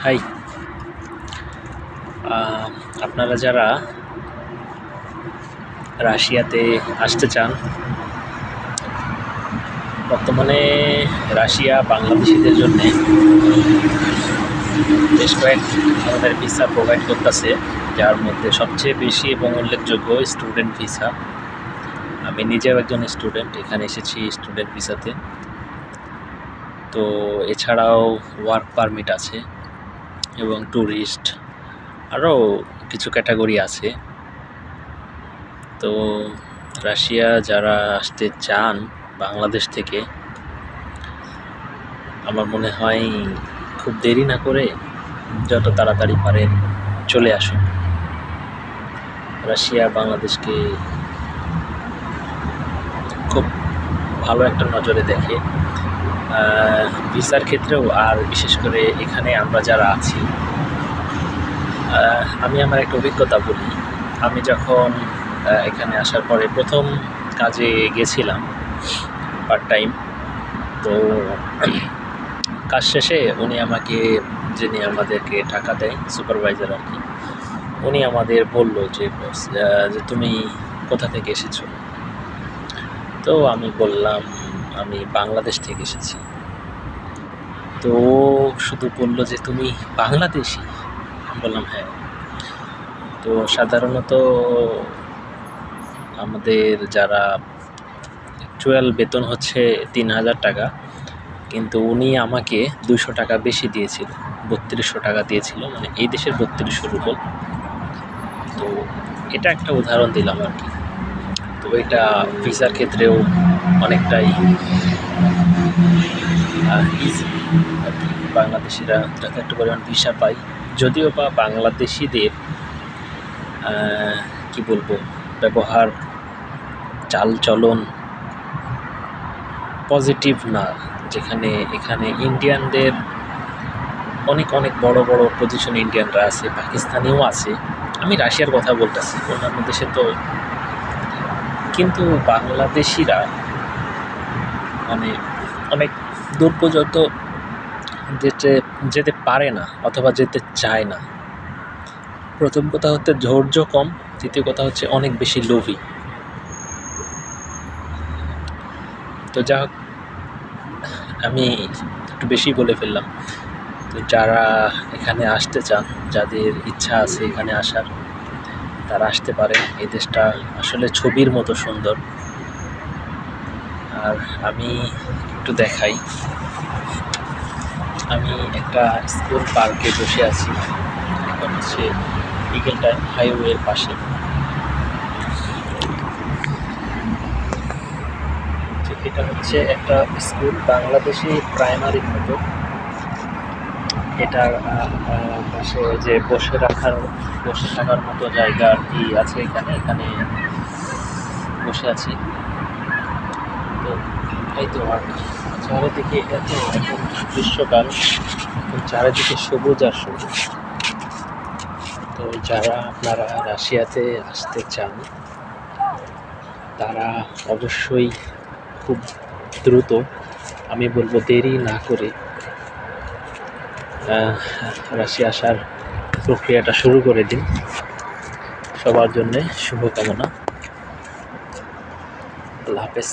High, আপনারা যারা রাশিয়াতে আসতে চান, বর্তমানে রাশিয়া বাংলাদেশিদের জন্যে বেশ কয়েক ধরনের ভিসা প্রোভাইড করতেছে, যার মধ্যে সবচেয়ে বেশি এবং উল্লেখযোগ্য স্টুডেন্ট ভিসা। আমি নিজেও একজন স্টুডেন্ট, এখানে এসেছি স্টুডেন্ট ভিসাতে। তো এছাড়াও ওয়ার্ক পারমিট আছে এবং ট্যুরিস্ট আরও কিছু ক্যাটাগরি আছে। তো রাশিয়া যারা আসতে চান বাংলাদেশ থেকে, আমার মনে হয় খুব দেরি না করে যত তাড়াতাড়ি পারেন চলে আসুন। রাশিয়া বাংলাদেশকে খুব ভালো একটা নজরে দেখে, ভিসার ক্ষেত্রেও। আর বিশেষ করে এখানে আমরা যারা আছি, আমি আমার একটা অভিজ্ঞতা বলি। আমি যখন এখানে আসার পরে প্রথম কাজে গেছিলাম পার্ট টাইম, তো কাজ শেষে উনি আমাকে, যিনি আমাদেরকে টাকা দেয়, সুপারভাইজার আর কি, উনি আমাদের বলল যে তুমি কোথা থেকে এসেছো। তো আমি বললাম আমি বাংলাদেশ থেকে এসেছি। তো শুধু বললো যে তুমি বাংলাদেশি। বললাম হ্যাঁ। তো সাধারণত আমাদের যারা অ্যাকচুয়াল বেতন হচ্ছে ৩,০০০ টাকা, কিন্তু উনি আমাকে ২০০ টাকা বেশি দিয়েছিল, ৩২০০ টাকা দিয়েছিল, মানে এই দেশের ৩২০০ রুবল। তো এটা একটা উদাহরণ দিলাম আর কি। তো এটা ভিসার ক্ষেত্রেও অনেকটাই ইজি আর কি। বাংলাদেশিরা যথেষ্ট পরিমাণ ভিসা পায়, যদিও বা বাংলাদেশিদের কি বলবো, ব্যবহার চালচলন পজিটিভ না। যেখানে এখানে ইন্ডিয়ানদের অনেক অনেক বড় বড় পজিশন ইন্ডিয়ানরা আছে, পাকিস্তানিও আছে। আমি রাশিয়ার কথা বলতেছি, অন্যান্য দেশে তো। কিন্তু বাংলাদেশিরা মানে অনেক দূর পর্যন্ত যেতে পারে না অথবা যেতে চায় না। প্রথম কথা হচ্ছে ধৈর্য কম, দ্বিতীয় কথা হচ্ছে অনেক বেশি লোভী। তো যা হোক, আমি একটু বেশি বলে ফেললাম। তো যারা এখানে আসতে চান, যাদের ইচ্ছা আছে এখানে আসার, তারা আসতে পারে। এই দেশটা আসলে ছবির মতো সুন্দর। আর আমি একটু দেখাই, আমি একটা স্কুল পার্কে বসে আছি, এখন হচ্ছে বিকেল টাইম, হাইওয়ের পাশে। এটা হচ্ছে একটা স্কুল, বাংলাদেশি প্রাইমারির মতো। এটার পাশে যে বসে থাকার মতো জায়গা আর কি আছে, এখানে বসে আছি। তো এই তো, আর চারিদিকে এত এখন গ্রীষ্মকাল, চারিদিকে সবুজ আর সবুজ। তো যারা আপনারা রাশিয়াতে আসতে চান, তারা অবশ্যই খুব দ্রুত, আমি বলবো দেরি না করে, রাশিয়া আসার প্রক্রিয়াটা শুরু করে দিন। সবার জন্যে শুভকামনা। আল্লাহ হাফেজ।